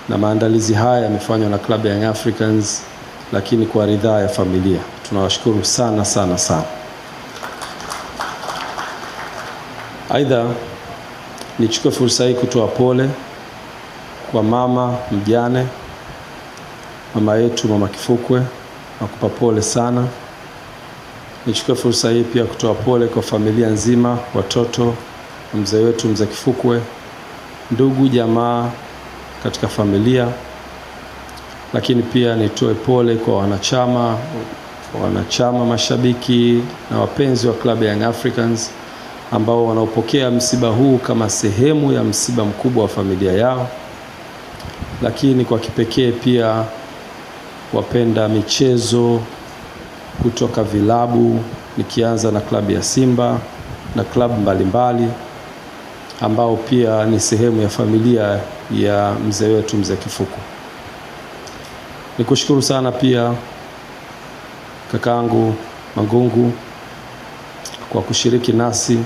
na maandalizi haya yamefanywa na klabu ya Young Africans, lakini kwa ridhaa ya familia. Tunawashukuru sana sana sana. Aidha, nichukue fursa hii kutoa pole kwa mama mjane, mama yetu Mama Kifukwe, nakupa pole sana. Nichukue fursa hii pia kutoa pole kwa familia nzima, watoto, mzee wetu Mzee Kifukwe, ndugu jamaa katika familia. Lakini pia nitoe pole kwa wanachama, mashabiki na wapenzi wa klabu ya Young Africans ambao wanaopokea msiba huu kama sehemu ya msiba mkubwa wa familia yao. Lakini kwa kipekee pia wapenda michezo kutoka vilabu, nikianza na klabu ya Simba na klabu mbalimbali ambao pia ni sehemu ya familia ya mzee wetu Mzee Kifukwe. Nikushukuru sana pia kakaangu Mangungu kwa kushiriki nasi.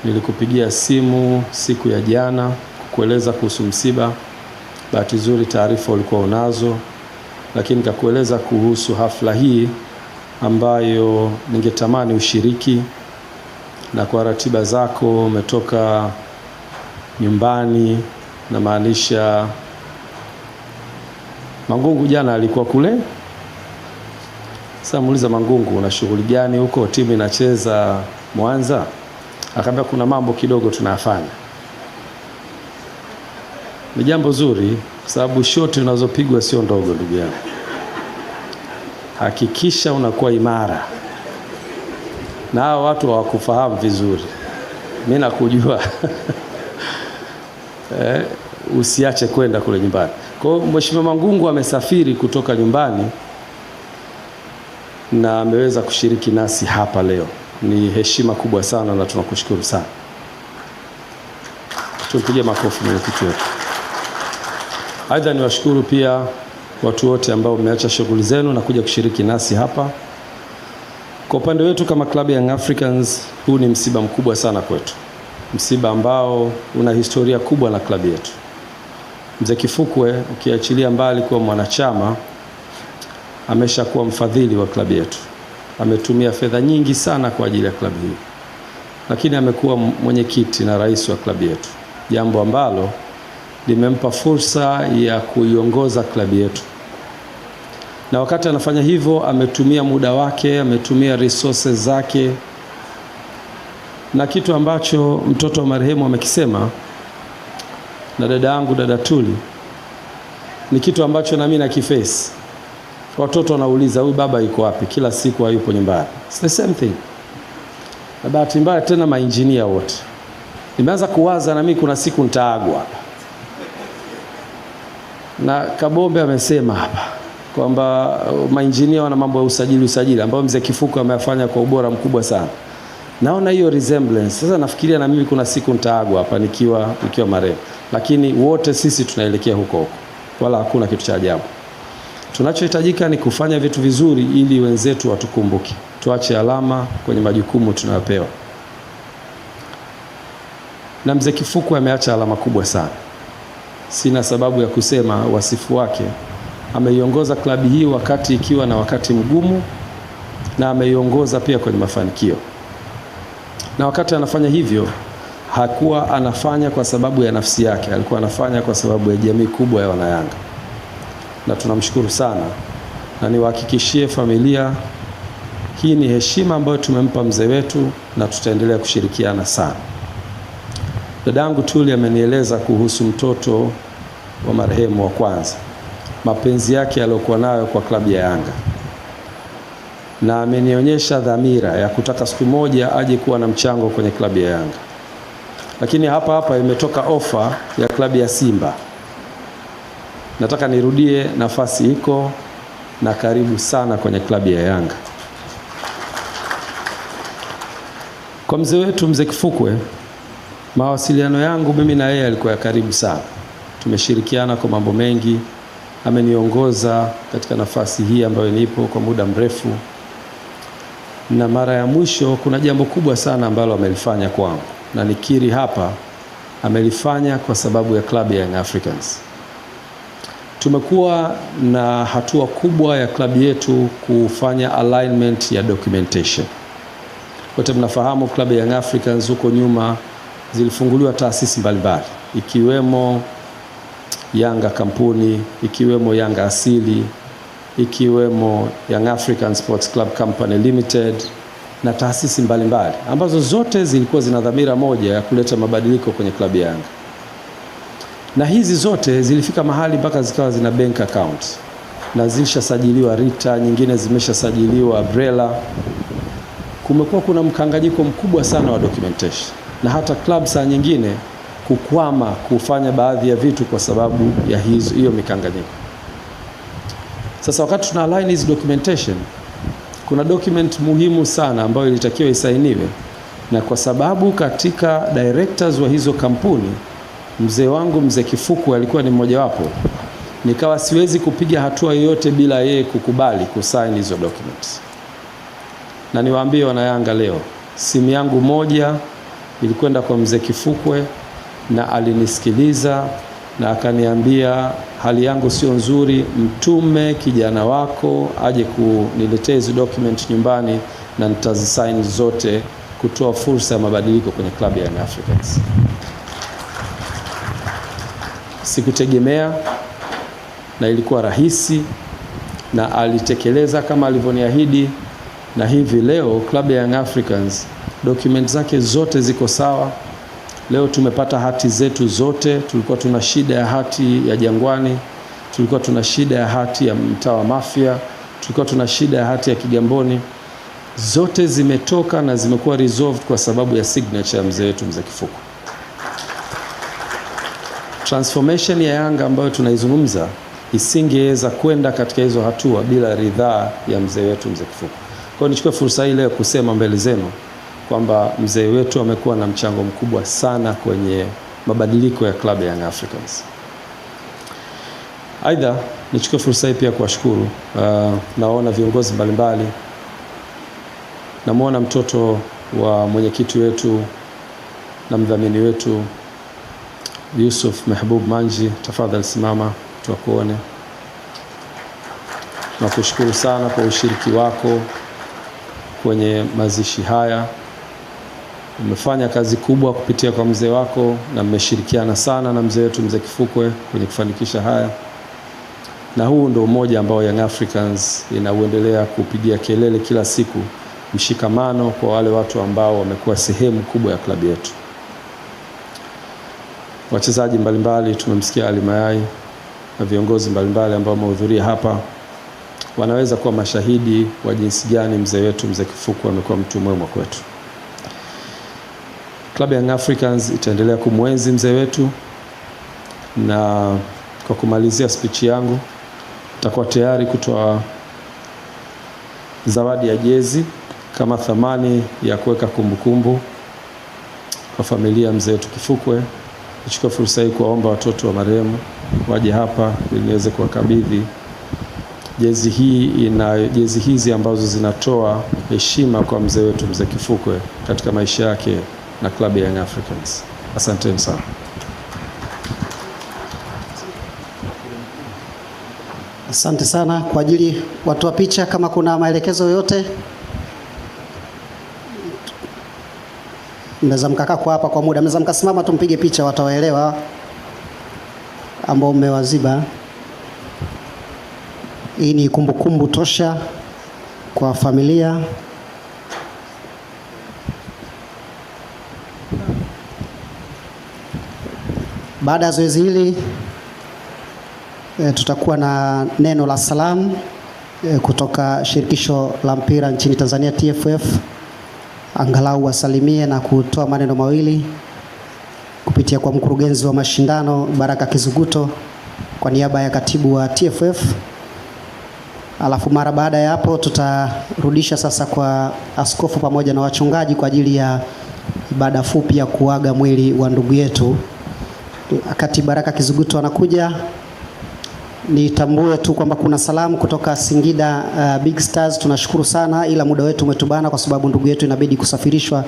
Nilikupigia simu siku ya jana kukueleza kuhusu msiba. Bahati nzuri taarifa ulikuwa unazo, lakini nikakueleza kuhusu hafla hii ambayo ningetamani ushiriki, na kwa ratiba zako umetoka nyumbani, na maanisha Mangungu jana alikuwa kule. Sasa muuliza Mangungu, una shughuli gani huko, timu inacheza Mwanza? Akaambia kuna mambo kidogo tunayafanya. Ni jambo zuri kwa sababu shoti unazopigwa sio ndogo ndugu yangu. Hakikisha unakuwa imara. Na hao watu hawakufahamu vizuri. Mimi nakujua. Usiache kwenda kule nyumbani. Kwa hiyo Mheshimiwa Mangungu amesafiri kutoka nyumbani na ameweza kushiriki nasi hapa leo. Ni heshima kubwa sana na tunakushukuru sana. Tumpige makofi mwenyekiti wetu. Aidha, niwashukuru pia watu wote ambao mmeacha shughuli zenu na kuja kushiriki nasi hapa. Kwa upande wetu kama klabu ya Young Africans, huu ni msiba mkubwa sana kwetu. Msiba ambao una historia kubwa na klabu yetu. Mzee Kifukwe, ukiachilia mbali kuwa mwanachama, ameshakuwa mfadhili wa klabu yetu. Ametumia fedha nyingi sana kwa ajili ya klabu hii. Lakini amekuwa mwenyekiti na rais wa klabu yetu, jambo ambalo limempa fursa ya kuiongoza klabu yetu. Na wakati anafanya hivyo, ametumia muda wake, ametumia resources zake, na kitu ambacho mtoto wa marehemu amekisema na dada yangu dada Tuli ni kitu ambacho na mimi nakiface. Watoto wanauliza huyu baba yuko wapi? Kila siku hayupo nyumbani. It's the same thing. Na bahati mbaya tena mainjinia wote. Nimeanza kuwaza na mimi kuna siku nitaagwa hapa. Na Kabombe amesema hapa kwamba mainjinia wana mambo ya usajili ambao Mzee Kifukwe ameyafanya kwa ubora mkubwa sana. Naona hiyo resemblance. Sasa nafikiria na mimi kuna siku nitaagwa hapa nikiwa marehemu. Lakini wote sisi tunaelekea huko. Wala hakuna kitu cha ajabu. Tunachohitajika ni kufanya vitu vizuri ili wenzetu watukumbuke. Tuache alama kwenye majukumu tunayopewa. Na Mzee Kifukwe ameacha alama kubwa sana. Sina sababu ya kusema wasifu wake. Ameiongoza klabu hii wakati ikiwa na wakati mgumu, na ameiongoza pia kwenye mafanikio. Na wakati anafanya hivyo, hakuwa anafanya kwa sababu ya nafsi yake, alikuwa anafanya kwa sababu ya jamii kubwa ya Wanayanga. Na tunamshukuru sana, na niwahakikishie familia hii ni heshima ambayo tumempa mzee wetu, na tutaendelea kushirikiana sana. Dadangu Tuli amenieleza kuhusu mtoto wa marehemu wa kwanza, mapenzi yake aliyokuwa nayo kwa klabu ya Yanga, na amenionyesha dhamira ya kutaka siku moja aje kuwa na mchango kwenye klabu ya Yanga. Lakini hapa imetoka ofa ya klabu ya Simba. Nataka nirudie, nafasi iko, na karibu sana kwenye klabu ya Yanga. Kwa mzee wetu Mzee Kifukwe, mawasiliano yangu mimi na yeye yalikuwa ya karibu sana. Tumeshirikiana kwa mambo mengi. Ameniongoza katika nafasi hii ambayo nipo kwa muda mrefu. Na mara ya mwisho kuna jambo kubwa sana ambalo amelifanya kwangu, na nikiri hapa, amelifanya kwa sababu ya klabu ya Young Africans. tumekuwa na hatua kubwa ya klabu yetu kufanya alignment ya documentation. Wote mnafahamu klabu ya Young Africans huko nyuma zilifunguliwa taasisi mbalimbali, ikiwemo Yanga kampuni, ikiwemo Yanga asili, ikiwemo Young African Sports Club Company Limited na taasisi mbalimbali ambazo zote zilikuwa zina dhamira moja ya kuleta mabadiliko kwenye klabu ya Yanga. Na hizi zote zilifika mahali mpaka zikawa zina bank account na zilishasajiliwa RITA, nyingine zimeshasajiliwa BRELA. Kumekuwa kuna mkanganyiko mkubwa sana wa documentation, na hata club saa nyingine kukwama kufanya baadhi ya vitu kwa sababu ya hiyo mikanganyiko. Sasa wakati tuna align hizi documentation, kuna document muhimu sana ambayo ilitakiwa isainiwe, na kwa sababu katika directors wa hizo kampuni mzee wangu mzee Kifuku alikuwa ni mmoja wapo, nikawa siwezi kupiga hatua yoyote bila yeye kukubali kusign hizo documents. Na niwaambie wana Yanga leo, simu yangu moja ilikwenda kwa mzee Kifukwe na alinisikiliza na akaniambia hali yangu sio nzuri, mtume kijana wako aje kuniletea hizo document nyumbani na nitazisign zote kutoa fursa ya mabadiliko kwenye klabu ya Young Africans. Sikutegemea na ilikuwa rahisi, na alitekeleza kama alivyoniahidi, na hivi leo klabu ya Young Africans document zake zote ziko sawa. Leo tumepata hati zetu zote. Tulikuwa tuna shida ya hati ya Jangwani, tulikuwa tuna shida ya hati ya mtaa wa Mafia, tulikuwa tuna shida ya hati ya Kigamboni. Zote zimetoka na zimekuwa resolved kwa sababu ya signature ya mzee wetu mzee Kifuku. Transformation ya Yanga ambayo tunaizungumza isingeweza kwenda katika hizo hatua bila ridhaa ya mzee wetu mzee Kifuku. Kwa hiyo nichukue fursa hii leo kusema mbele zenu kwamba mzee wetu amekuwa na mchango mkubwa sana kwenye mabadiliko ya klabu ya Young Africans. Aidha, nichukue fursa hii pia kuwashukuru. Naona viongozi mbalimbali. Namuona mtoto wa mwenyekiti wetu na mdhamini wetu Yusuf Mahbub Manji, tafadhali simama tukuone. Nakushukuru sana kwa ushiriki wako kwenye mazishi haya. Umefanya kazi kubwa kupitia kwa mzee wako na mmeshirikiana sana na mzee wetu mzee Kifukwe kwenye kufanikisha haya. Na huu ndio umoja ambao Young Africans inauendelea kupigia kelele kila siku, mshikamano kwa wale watu ambao wamekuwa sehemu kubwa ya klabu yetu. Wachezaji mbalimbali tumemsikia Ali Mayai na viongozi mbalimbali ambao wamehudhuria hapa wanaweza kuwa mashahidi wa jinsi gani mzee wetu mzee Kifukwe amekuwa mtu mwema kwetu. Klabu ya Young Africans itaendelea kumwenzi mzee wetu, na kwa kumalizia speech yangu nitakuwa tayari kutoa zawadi ya jezi kama thamani ya kuweka kumbukumbu kwa familia ya mzee wetu Kifukwe. Nichukue fursa hii kuwaomba watoto wa marehemu waje hapa ili niweze kuwakabidhi jezi hii. Jezi hizi ambazo zinatoa heshima kwa mzee wetu mzee Kifukwe katika maisha yake na klabu ya Young Africans. Asanteni sana. Asante sana. Kwa ajili watu wa picha, kama kuna maelekezo yoyote mnaweza mkakaa kwa hapa kwa muda, mnaweza mkasimama tumpige picha, watawaelewa ambao mmewaziba. Hii ni kumbukumbu tosha kwa familia. Baada ya zoezi hili tutakuwa na neno la salamu kutoka shirikisho la mpira nchini Tanzania TFF, angalau wasalimie na kutoa maneno mawili kupitia kwa mkurugenzi wa mashindano Baraka Kizuguto kwa niaba ya katibu wa TFF. Alafu mara baada ya hapo tutarudisha sasa kwa askofu pamoja na wachungaji kwa ajili ya ibada fupi ya kuaga mwili wa ndugu yetu. Wakati Baraka Kizuguto anakuja, nitambue tu kwamba kuna salamu kutoka Singida Big Stars. Tunashukuru sana, ila muda wetu umetubana kwa sababu ndugu yetu inabidi kusafirishwa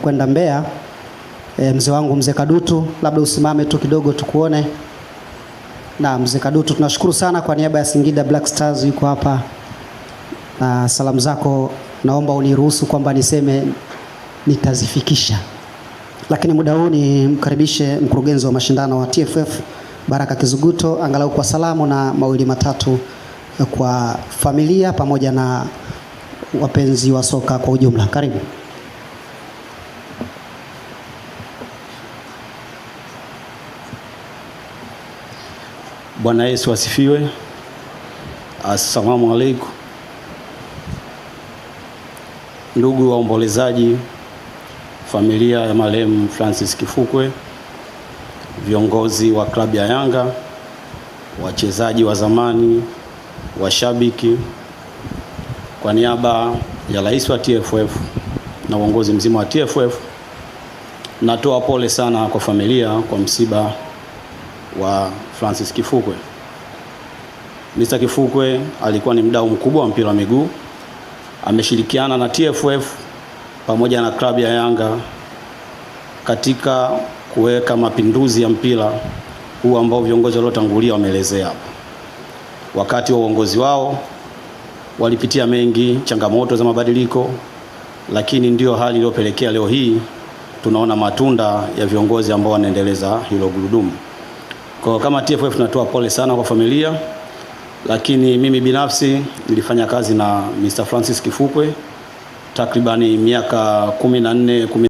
kwenda Mbeya. Mzee wangu mzee Kadutu, labda usimame tu kidogo tukuone. Na mzee Kadutu, tunashukuru sana kwa niaba ya Singida Black Stars yuko hapa. Na salamu zako naomba uniruhusu kwamba niseme nitazifikisha. Lakini muda huu ni mkaribishe mkurugenzi wa mashindano wa TFF Baraka Kizuguto, angalau kwa salamu na mawili matatu kwa familia pamoja na wapenzi wa soka kwa ujumla. Karibu. Bwana Yesu asifiwe. Assalamu alaikum. Ndugu waombolezaji, familia ya marehemu Francis Kifukwe, viongozi wa klabu ya Yanga, wachezaji wa zamani, washabiki, kwa niaba ya rais wa TFF na uongozi mzima wa TFF, natoa pole sana kwa familia kwa msiba wa Francis Kifukwe. Mr. Kifukwe alikuwa ni mdau mkubwa wa mpira wa miguu. Ameshirikiana na TFF pamoja na klabu ya Yanga katika kuweka mapinduzi ya mpira huu ambao viongozi waliotangulia wameelezea hapa. Wakati wa uongozi wao walipitia mengi, changamoto za mabadiliko, lakini ndio hali iliyopelekea leo hii tunaona matunda ya viongozi ambao wanaendeleza hilo gurudumu. Kwa kama TFF tunatoa pole sana kwa familia, lakini mimi binafsi nilifanya kazi na Mr. Francis Kifukwe takribani miaka 14